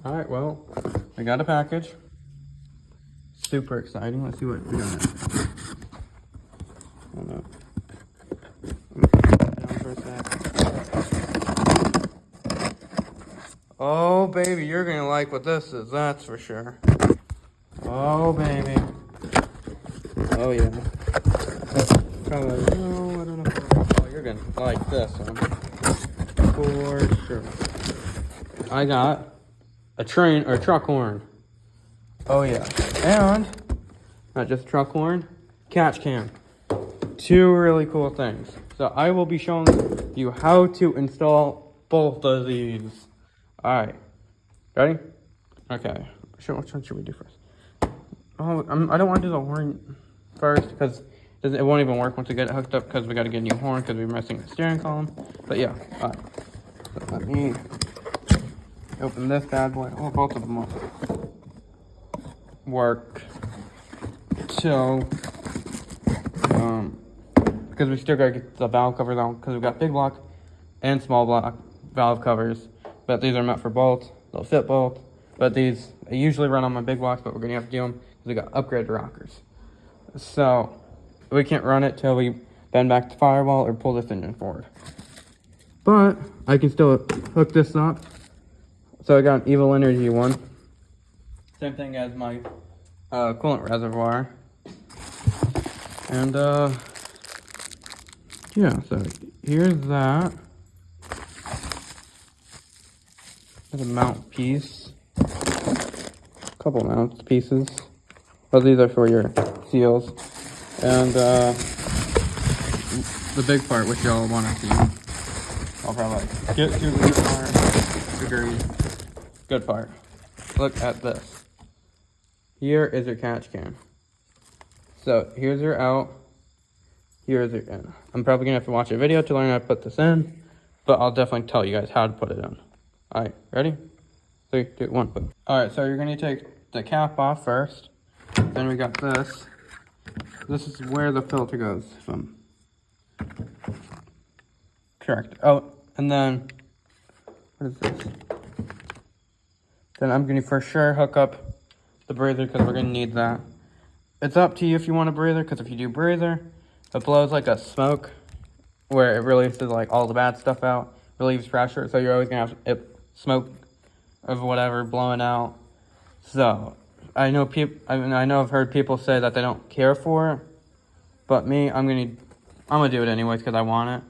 All right, well, we got a package. Super exciting. Let's see what we got. Hold up. Down for a sec. Oh, baby, you're gonna like what this is. That's for sure. Oh, baby. Oh, yeah. Probably, no, I don't know. Oh, you're gonna like this one. For sure. I got a train or a truck horn. Oh yeah, and not just truck horn, catch can. Two really cool things. So I will be showing you how to install both of these. All right, ready? Okay. Which one should we do first? Oh, I don't want to do the horn first because it won't even work once we get it hooked up because we got to get a new horn because we're missing the steering column. But yeah, all right. So let me open this bad boy. Oh, both of them will work. So, because we still gotta get the valve covers on because we've got big block and small block valve covers. But these are meant for both. They'll fit both. But these, I usually run on my big blocks, but we're gonna have to do them because we got upgraded rockers. So, we can't run it till we bend back the firewall or pull this engine forward. But I can still hook this up. So I got an Evil Energy one. Same thing as my coolant reservoir. And yeah, so here's that. There's a mount piece. A couple mount pieces. Oh, these are for your seals. And the big part, which y'all want to see. I'll probably get to the good part. Look at this. Here is your catch can. So here's your out. Here's your in. I'm probably gonna have to watch a video to learn how to put this in, but I'll definitely tell you guys how to put it in. All right, ready? 3, 2, 1, boom. All right, so you're gonna take the cap off first. Then we got this. This is where the filter goes from. Correct. Oh, and then, what is this? Then I'm going to for sure hook up the breather because we're going to need that. It's up to you if you want a breather because if you do breather, it blows like a smoke where it releases like all the bad stuff out, relieves pressure. So you're always going to have smoke of whatever blowing out. So I know I've heard people say that they don't care for it, but me, I'm going to do it anyways because I want it.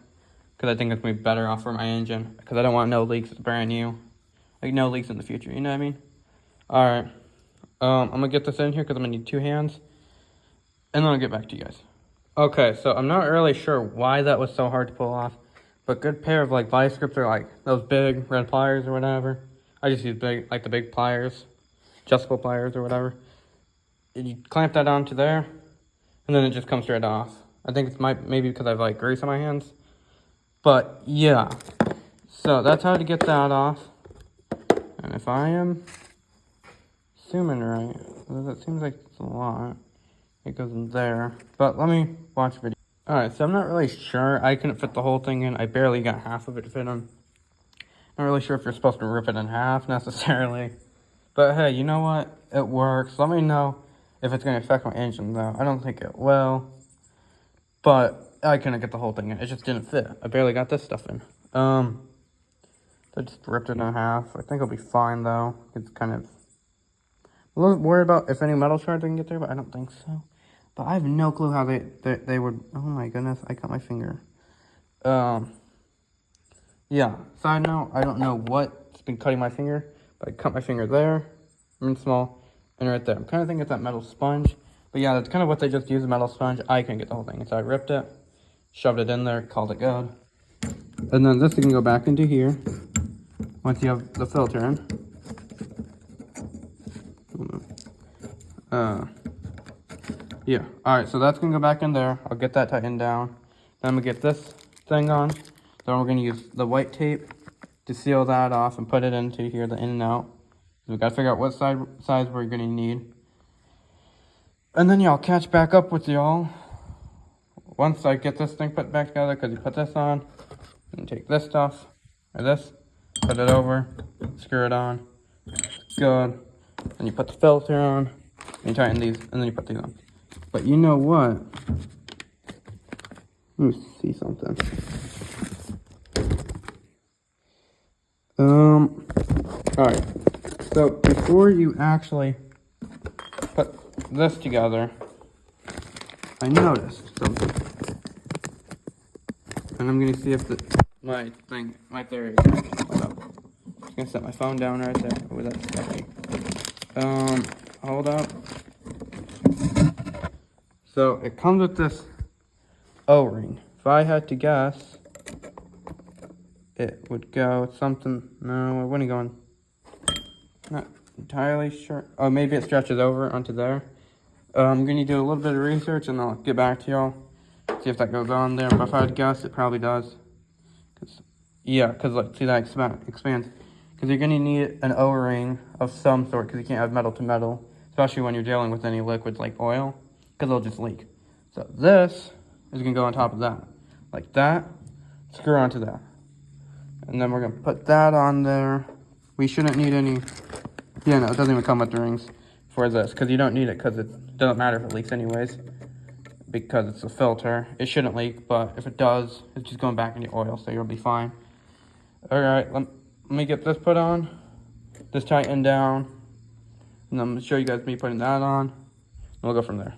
Because I think it's going to be better off for my engine. Because I don't want no leaks. It's brand new. Like, no leaks in the future. You know what I mean? Alright. I'm going to get this in here because I'm going to need 2 hands. And then I'll get back to you guys. Okay, so I'm not really sure why that was so hard to pull off. But good pair of, like, vice grips are, like, those big red pliers or whatever. I just use big, like, the big pliers. Adjustable pliers or whatever. And you clamp that onto there. And then it just comes straight off. I think it's maybe because I have, like, grease on my hands. But, yeah, so that's how to get that off. And if I am assuming right, that seems like it's a lot. It goes in there. But let me watch video. Alright, so I'm not really sure. I couldn't fit the whole thing in. I barely got half of it to fit in. Not really sure if you're supposed to rip it in half necessarily. But hey, you know what? It works. Let me know if it's going to affect my engine though. I don't think it will. But I couldn't get the whole thing in. It just didn't fit. I barely got this stuff in. I just ripped it in half. I think it'll be fine though. It's kind of a little worried about if any metal shards can get there, but I don't think so. But I have no clue how they would. Oh my goodness! I cut my finger. Yeah. Side note: I don't know what's been cutting my finger, but I cut my finger there, small, and right there. I'm kind of thinking it's that metal sponge. But yeah, that's kind of what they just used, a metal sponge. I couldn't get the whole thing, so I ripped it. Shoved it in there, called it good. And then this can go back into here once you have the filter in. Yeah, alright, so that's gonna go back in there. I'll get that tightened down. Then I'm gonna get this thing on. Then we're gonna use the white tape to seal that off and put it into here, the in and out. So we gotta figure out what size we're gonna need. And then y'all catch back up with y'all once I get this thing put back together, because you put this on, and take this stuff, or this, put it over, screw it on, Good. And you put the filter on, and you tighten these, and then you put these on. But you know what? Let me see something. Alright. So before you actually put this together, I noticed something. And I'm gonna see if my theory is actually up. I'm gonna set my phone down right there. Oh, that's sketchy. Hold up. So it comes with this O-ring. If I had to guess, it would go something. No, it wouldn't go in. Not entirely sure. Oh, maybe it stretches over onto there. I'm gonna do a little bit of research and I'll get back to y'all. See if that goes on there. But if I had to guess, it probably does. Cause like, see that expands. Because you're gonna need an O-ring of some sort, because you can't have metal to metal, especially when you're dealing with any liquids like oil, because it'll just leak. So this is gonna go on top of that, like that. Screw onto that, and then we're gonna put that on there. We shouldn't need any. Yeah, no, it doesn't even come with the rings for this, because you don't need it, because it doesn't matter if it leaks anyways, because it's a filter. It shouldn't leak, but if it does, it's just going back into oil, so you'll be fine. All right, let me get this put on, this tightened down, and I'm gonna show you guys me putting that on, and we'll go from there.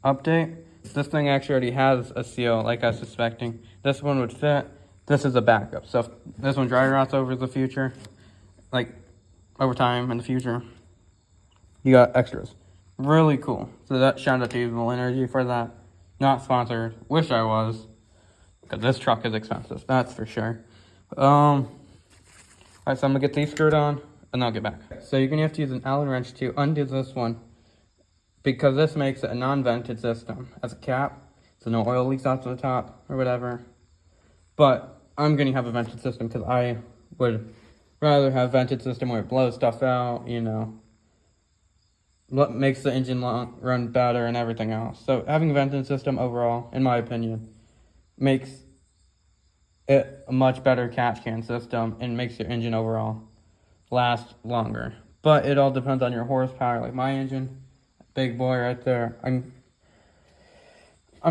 Update, this thing actually already has a seal, like I was suspecting. This one would fit. This is a backup, so if this one dry rots over the future, like over time in the future, you got extras. Really cool. So that shout out to Usable Energy for that. Not sponsored, wish I was, because this truck is expensive, that's for sure. Alright, so I'm gonna get these screwed on, and I'll get back. So you're gonna have to use an Allen wrench to undo this one, because this makes it a non-vented system. As a cap, so no oil leaks out to the top, or whatever. But I'm gonna have a vented system, because I would rather have vented system where it blows stuff out, you know. What makes the engine run better and everything else. So having a vented system overall, in my opinion, makes it a much better catch can system and makes your engine overall last longer. But it all depends on your horsepower. Like my engine, big boy right there. I'm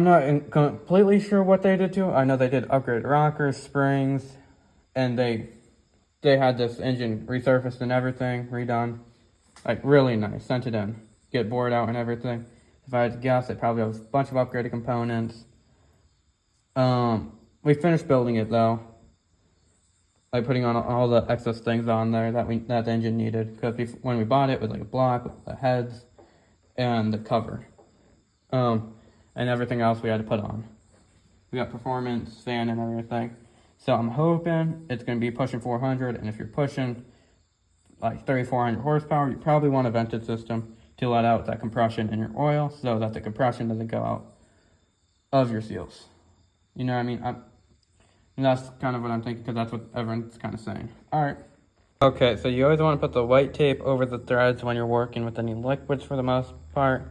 not completely sure what they did to it. I know they did upgrade rockers, springs, and they had this engine resurfaced and everything, redone. Like really nice, sent it in, get bored out and everything. If I had to guess, it probably has a bunch of upgraded components. We finished building it though, like putting on all the excess things on there that the engine needed. Because when we bought it, it was like a block with the heads and the cover, and everything else we had to put on. We got performance, fan, and everything. So I'm hoping it's gonna be pushing 400. And if you're pushing like 300-400 horsepower, you probably want a vented system to let out that compression in your oil, so that the compression doesn't go out of your seals. You know what I mean? And that's kind of what I'm thinking, because that's what everyone's kind of saying. All right. Okay, so you always want to put the white tape over the threads when you're working with any liquids for the most part,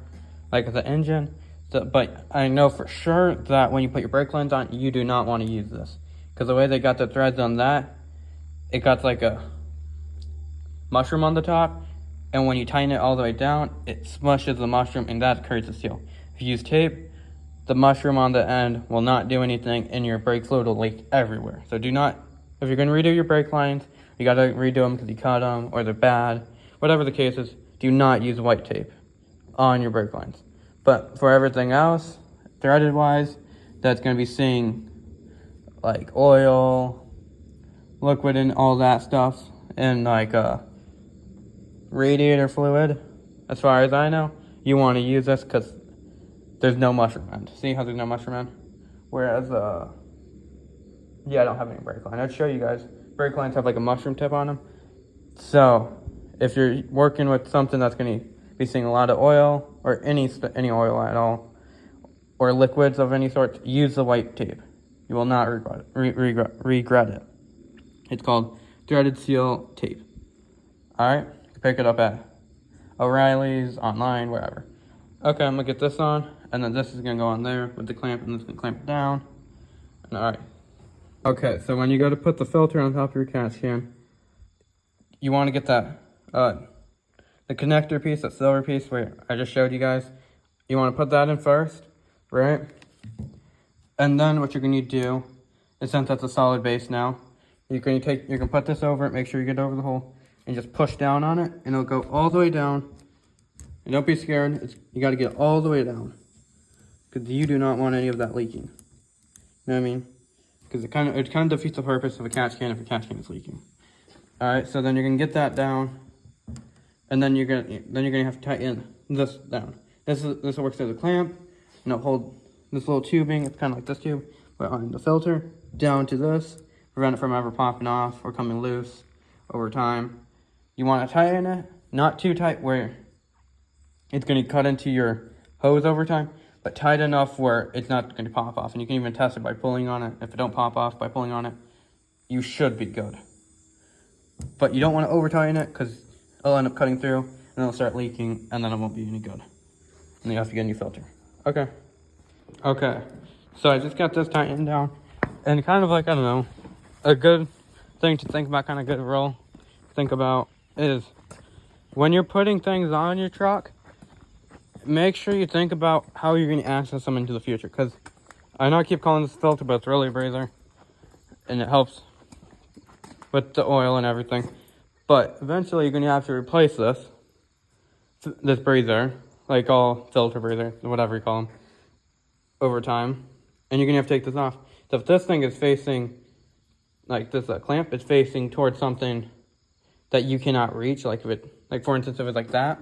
like the engine. But I know for sure that when you put your brake lines on, you do not want to use this, because the way they got the threads on that, it got like a mushroom on the top, and when you tighten it all the way down, it smushes the mushroom, and that creates a seal. If you use tape, the mushroom on the end will not do anything, and your brake fluid will leak everywhere. So do not, if you're going to redo your brake lines, you got to redo them because you cut them or they're bad. Whatever the case is, do not use white tape on your brake lines. But for everything else, threaded wise, that's going to be seeing like oil, liquid, and all that stuff, and like radiator fluid. As far as I know, you want to use this because there's no mushroom end. See how there's no mushroom end? Whereas, yeah, I don't have any brake line. I'd show you guys. Brake lines have like a mushroom tip on them. So, if you're working with something that's going to be seeing a lot of oil, or any oil at all, or liquids of any sort, use the white tape. You will not regret it. It's called threaded seal tape. Alright? You can pick it up at O'Reilly's, online, wherever. Okay, I'm going to get this on, and then this is going to go on there with the clamp, and this is going to clamp it down. Alright. Okay, so when you go to put the filter on top of your catch can, you want to get that the connector piece, that silver piece where I just showed you guys. You want to put that in first, right? And then what you're going to do is, since that's a solid base now, you're going to put this over it, make sure you get over the hole, and just push down on it, and it'll go all the way down. And don't be scared, you got to get all the way down, because you do not want any of that leaking. You know what I mean? Because it kind of defeats the purpose of a catch can if a catch can is leaking. All right, so then you're gonna get that down, and then you're gonna have to tighten this down. This works as a clamp, and it'll hold this little tubing. It's kind of like this tube, but on the filter down to this, prevent it from ever popping off or coming loose over time. You want to tighten it, not too tight where it's gonna cut into your hose over time, but tight enough where it's not going to pop off. And you can even test it by pulling on it. If it don't pop off by pulling on it, you should be good. But you don't want to over tighten it, because it'll end up cutting through and it'll start leaking, and then it won't be any good. And you have to get a new filter. Okay. So I just got this tightened down, and kind of like, I don't know, a good thing to think about, kind of good rule to think about is when you're putting things on your truck, make sure you think about how you're going to access them into the future. Because I know I keep calling this a filter, but it's really a breather, and it helps with the oil and everything. But eventually you're going to have to replace this breather, like all filter breather, whatever you call them, over time. And you're going to have to take this off. So if this thing is facing, like this clamp is facing towards something that you cannot reach, like for instance, if it's like that,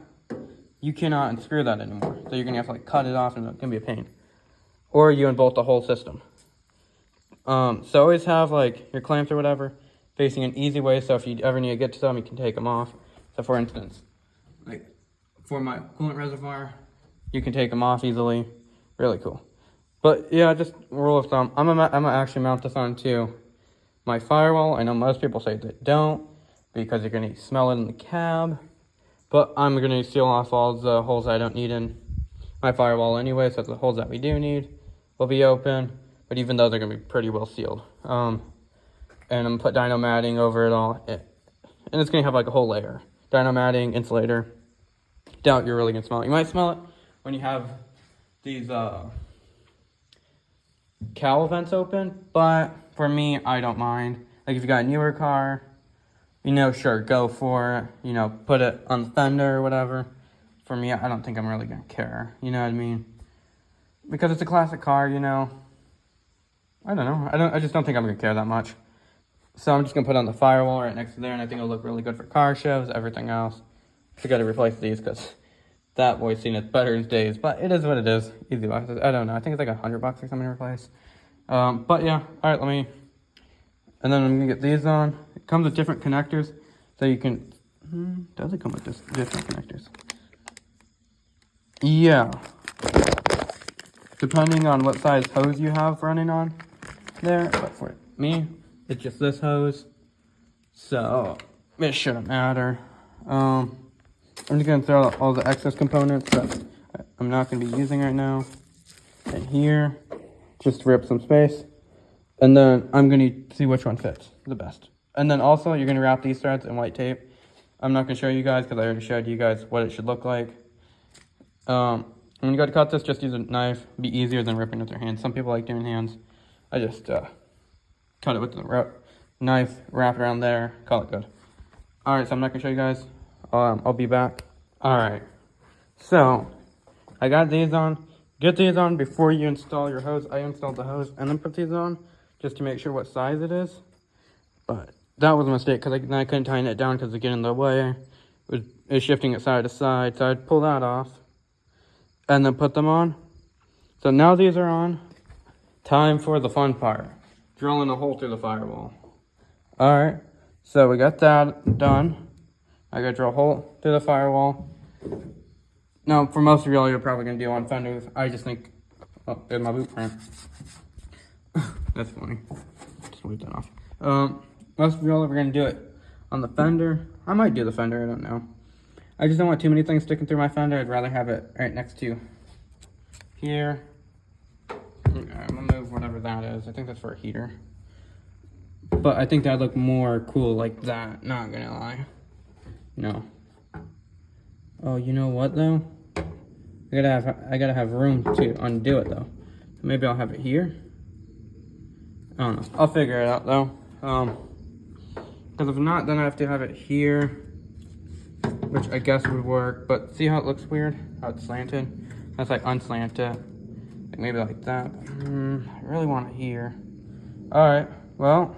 you cannot unscrew that anymore. So you're gonna have to like cut it off, and it's gonna be a pain. Or you unbolt the whole system. So always have like your clamps or whatever facing an easy way, so if you ever need to get to them, you can take them off. So for instance, like for my coolant reservoir, you can take them off easily. Really cool. But yeah, just rule of thumb, I'm gonna actually mount this onto my firewall. I know most people say they don't, because you're gonna smell it in the cab. But I'm going to seal off all the holes I don't need in my firewall anyway, so the holes that we do need will be open. But even those are going to be pretty well sealed. And I'm going to put dyno matting over it all. And it's going to have like a whole layer. Dyno matting, insulator. Doubt you're really going to smell it. You might smell it when you have these cowl vents open. But for me, I don't mind. Like if you got a newer car, you know, sure, go for it. You know, put it on the fender or whatever. For me, I don't think I'm really going to care. You know what I mean? Because it's a classic car, you know. I don't know. I just don't think I'm going to care that much. So I'm just going to put it on the firewall right next to there, and I think it'll look really good for car shows, everything else. I got to replace these because that boy's seen its better days. But it is what it is. Easy boxes. I don't know. I think it's like $100 or something to replace. But yeah. All right, and then I'm going to get these on. It comes with different connectors. So you can... does it come with different connectors? Yeah. Depending on what size hose you have running on there. But for me, it's just this hose. So it shouldn't matter. I'm just going to throw out all the excess components that I'm not going to be using right now in here. Just to rip some space. And then I'm going to see which one fits the best. And then also, you're going to wrap these threads in white tape. I'm not going to show you guys because I already showed you guys what it should look like. When you go to cut this, just use a knife. It'd be easier than ripping with your hands. Some people like doing hands. I just cut it with the knife, wrap it around there, call it good. Alright, so I'm not going to show you guys. I'll be back. Alright, so I got these on. Get these on before you install your hose. I installed the hose and then put these on, just to make sure what size it is. But that was a mistake because I couldn't tighten it down because it get in the way. It was shifting it side to side, so I'd pull that off and then put them on. So now these are on. Time for the fun part. Drilling a hole through the firewall. Alright, so we got that done. I gotta drill a hole through the firewall. Now, for most of y'all, you're probably gonna do on fenders. I just think, oh, there's my boot print. That's funny. Just leave that off. Most of y'all are gonna do it on the fender. I might do the fender, I don't know. I just don't want too many things sticking through my fender. I'd rather have it right next to here. I'm gonna move whatever that is. I think that's for a heater. But I think that'd look more cool like that, not gonna lie. No. Oh, you know what though? I gotta have room to undo it though. Maybe I'll have it here. I don't know. I'll figure it out though. Because if not, then I have to have it here, which I guess would work. But see how it looks weird? How it's slanted? That's like unslant it. Like maybe like that. I really want it here. All right. Well,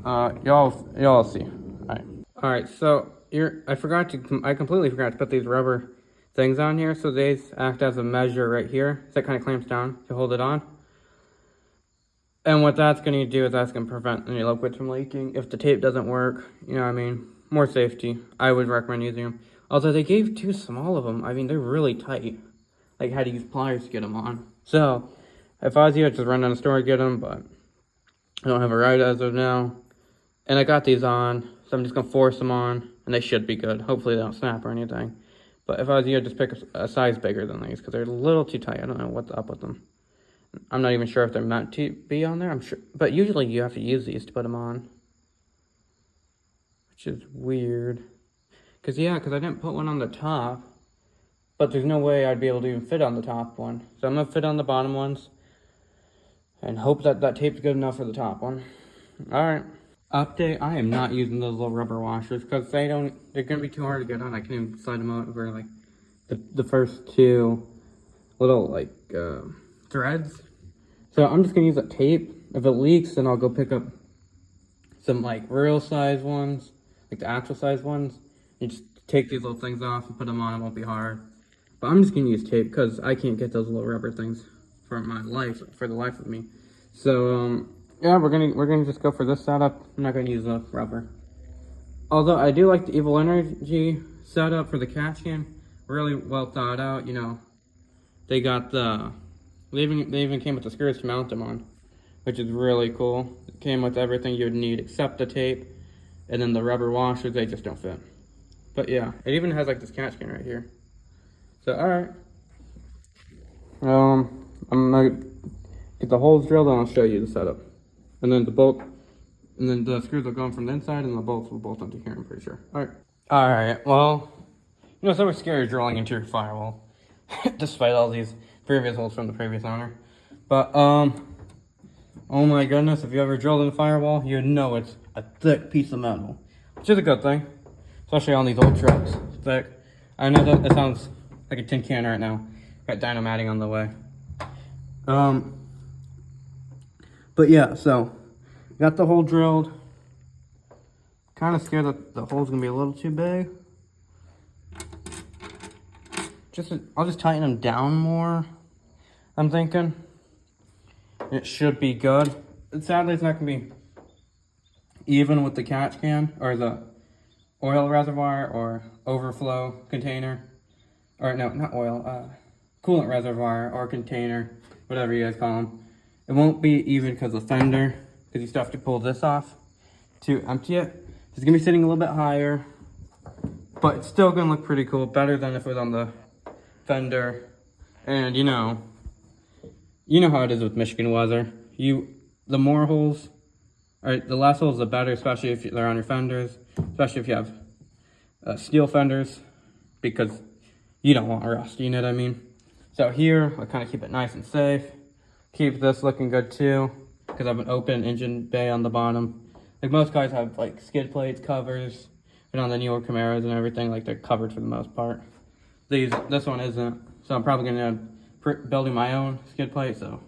y'all see. All right. So I completely forgot to put these rubber things on here. So these act as a measure right here. So that kind of clamps down to hold it on. And what that's going to do is that's going to prevent any liquids from leaking. If the tape doesn't work, you know what I mean? More safety. I would recommend using them. Although they gave too small of them. I mean, they're really tight. Like, had to use pliers to get them on. So, if I was you, I'd just run down the store and get them. But I don't have a ride as of now. And I got these on. So I'm just going to force them on. And they should be good. Hopefully they don't snap or anything. But if I was you, I'd just pick a size bigger than these. Because they're a little too tight. I don't know what's up with them. I'm not even sure if they're meant to be on there. I'm sure, but usually you have to use these to put them on, which is weird. Cause I didn't put one on the top, but there's no way I'd be able to even fit on the top one. So I'm gonna fit on the bottom ones, and hope that that tape's good enough for the top one. All right. Update: I am not using those little rubber washers because they're gonna be too hard to get on. I can't even slide them over like the first two little like threads. So I'm just gonna use that tape. If it leaks, then I'll go pick up some like real size ones, like the actual size ones, and just take these little things off and put them on. It won't be hard. But I'm just gonna use tape because I can't get those little rubber things for the life of me. So yeah, we're gonna just go for this setup. I'm not gonna use the rubber. Although I do like the Evil Energy setup for the catch can. Really well thought out. You know, they got they even came with the screws to mount them on, which is really cool. It came with everything you would need except the tape, and then the rubber washers, they just don't fit. But yeah, it even has like this catch can right here. So alright. I'm gonna get the holes drilled and I'll show you the setup. And then the screws will go in from the inside and the bolts will bolt onto here, I'm pretty sure. Alright, well, you know, it's always scary drilling into your firewall. Despite all these previous holes from the previous owner. But, oh my goodness, if you ever drilled in a firewall, you know it's a thick piece of metal. Which is a good thing. Especially on these old trucks. Thick. I know that sounds like a tin can right now. Got dynamatting on the way. But yeah, so, got the hole drilled. Kind of scared that the hole's gonna be a little too big. I'll just tighten them down more, I'm thinking. It should be good. Sadly, it's not gonna be even with the catch can, or the oil reservoir, or overflow container. Or no, not oil, coolant reservoir, or container, whatever you guys call them. It won't be even because of the fender, because you still have to pull this off to empty it. It's gonna be sitting a little bit higher, but it's still gonna look pretty cool, better than if it was on the fender. And you know how it is with Michigan weather. The more holes, or the less holes, the better, especially if they're on your fenders, especially if you have steel fenders, because you don't want rust, you know what I mean? So here, I kind of keep it nice and safe. Keep this looking good too, because I have an open engine bay on the bottom. Like most guys have like skid plates, covers, and on the newer Camaros and everything, like they're covered for the most part. This one isn't, so I'm probably gonna end up building my own skid plate, so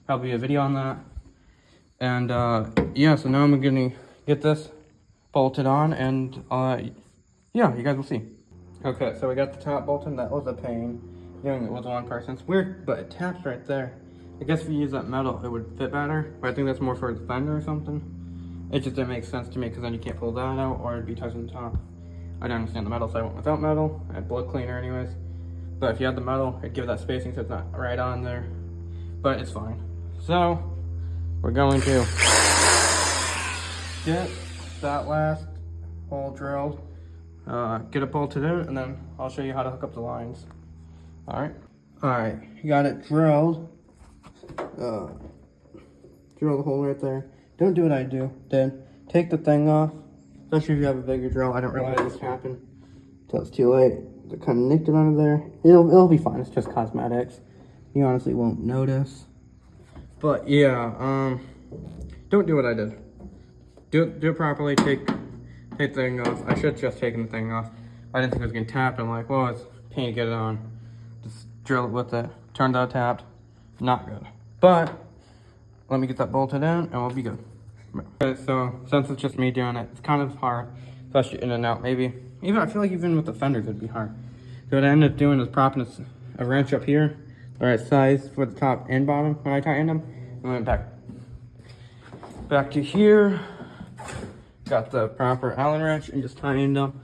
probably a video on that. And yeah, so now I'm gonna get this bolted on, and yeah, you guys will see. Okay, so we got the top bolted. That was a pain doing it with one person. It's weird, but it taps right there. I guess if you use that metal, it would fit better, but I think that's more for the fender or something. It just didn't make sense to me because then you can't pull that out, or it'd be touching the top. I didn't understand the metal, so I went without metal. I had blood cleaner anyways. But if you had the metal, it'd give that spacing so it's not right on there. But it's fine. So, we're going to get that last hole drilled, get it bolted in, and then I'll show you how to hook up the lines. Alright, you got it drilled. Drill the hole right there. Don't do what I did. Take the thing off, especially if you have a bigger drill. I don't realize this happened until it's too late. they're kind of nicked it under there. It'll be fine. It's just cosmetics. You honestly won't notice. But yeah, don't do what I did. Do it properly. Take the thing off. I should have just taken the thing off. I didn't think it was getting tapped. I'm like, well, it's a pain to get it on. Just drill it with it. Turned out tapped. Not good. But let me get that bolted in and we'll be good. Okay, so since it's just me doing it, it's kind of hard, especially in and out. Maybe even I feel like even with the fenders it'd be hard. So what I ended up doing is propping a wrench up here, the right size for the top and bottom when I tightened them, and went back to here. Got the proper Allen wrench and just tightened them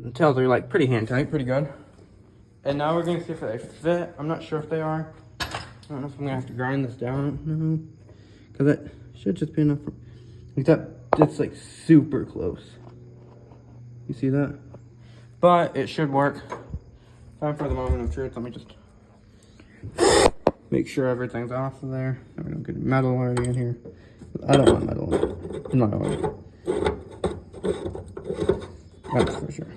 until they're like pretty hand tight, pretty good. And now we're gonna see if they fit. I'm not sure if they are. I don't know if I'm gonna have to grind this down, because that should just be enough. Like that's like super close. You see that? But it should work. Time for the moment of truth. Let me just make sure everything's off of there. So we don't get metal already in here. I don't want metal in my oil. That's for sure.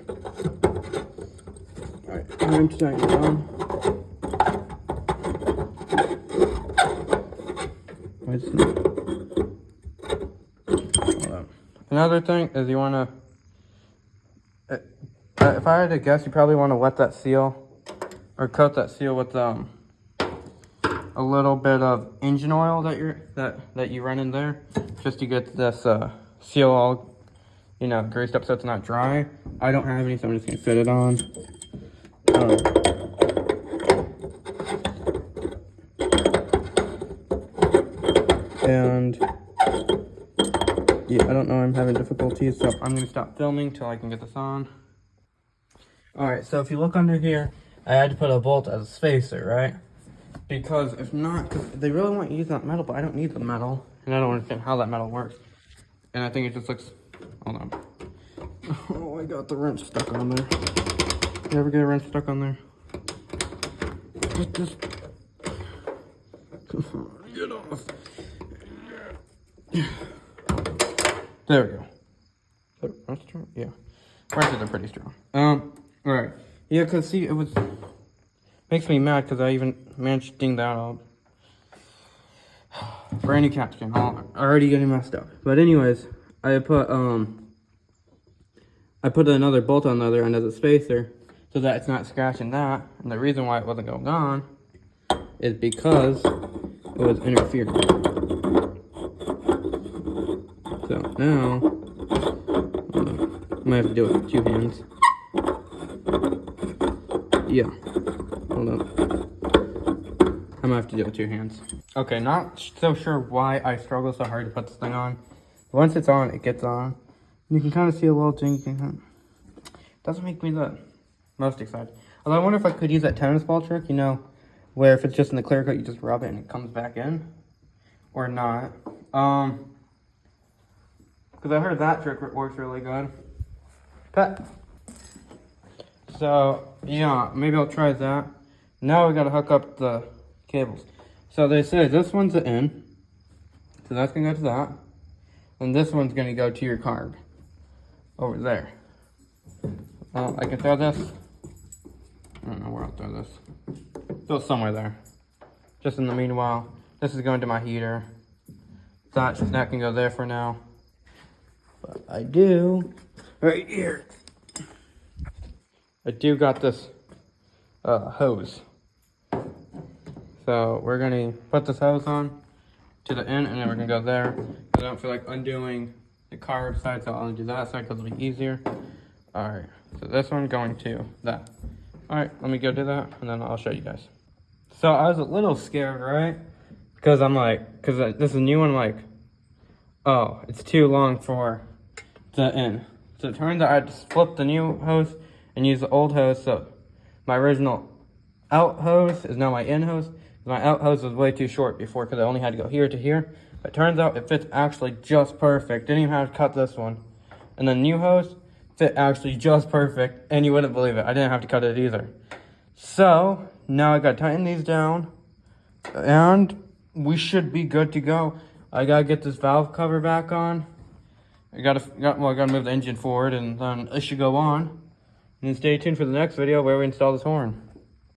Alright, time to tighten it down. Why is it not? Hold on. Another thing is you want to, if I had to guess, you probably want to wet that seal or coat that seal with a little bit of engine oil that you run in there, just to get this seal all, you know, greased up so it's not dry. I don't have any, so I'm just gonna fit it on. And yeah, I don't know, I'm having difficulties, so I'm gonna stop filming till I can get this on. Alright, so if you look under here, I had to put a bolt as a spacer, right? Because if not, because they really want you to use that metal, but I don't need the metal, and I don't understand how that metal works. And I think it just looks, hold on. Oh, I got the wrench stuck on there. You ever get a wrench stuck on there? Just come on, get off. There we go. Is that wrench strong? Yeah. Wrenches are pretty strong. Alright. Yeah, because see, it was, makes me mad because I even managed to ding that up. Brand new capstan, already getting messed up. But anyways, I put another bolt on the other end as a spacer so that it's not scratching that. And the reason why it wasn't going on is because it was interfering. So now, I might have to do it with 2 hands. Yeah, hold on. I might have to do it with 2 hands. Okay, not so sure why I struggle so hard to put this thing on. Once it's on, it gets on. You can kind of see a little jinking. Doesn't make me the most excited. Although I wonder if I could use that tennis ball trick, you know, where if it's just in the clear coat, you just rub it and it comes back in. Or not. Because I heard that trick works really good. But, so, yeah, maybe I'll try that. Now we gotta hook up the cables. So they say this one's the in. So that's gonna go to that. And this one's gonna go to your carb. Over there. I can throw this. I don't know where I'll throw this. Throw it somewhere there. Just in the meanwhile, this is going to my heater. That can go there for now. But I do, right here. I do got this hose. So we're gonna put this hose on to the end and then we're gonna go there. Because I don't feel like undoing the carb side, so I'll do that side because it'll be easier. Alright, so this one going to that. Alright, let me go do that and then I'll show you guys. So I was a little scared, right? Because I'm like, because this is a new one, I'm like, oh, it's too long for the in. So it turns out I just flipped the new hose and use the old hose. So my original out hose is now my in hose. My out hose was way too short before because I only had to go here to here. But it turns out it fits actually just perfect. Didn't even have to cut this one. And the new hose fit actually just perfect. And you wouldn't believe it. I didn't have to cut it either. So now I got to tighten these down. And we should be good to go. I got to get this valve cover back on. I gotta move the engine forward and then it should go on. And then stay tuned for the next video where we install this horn.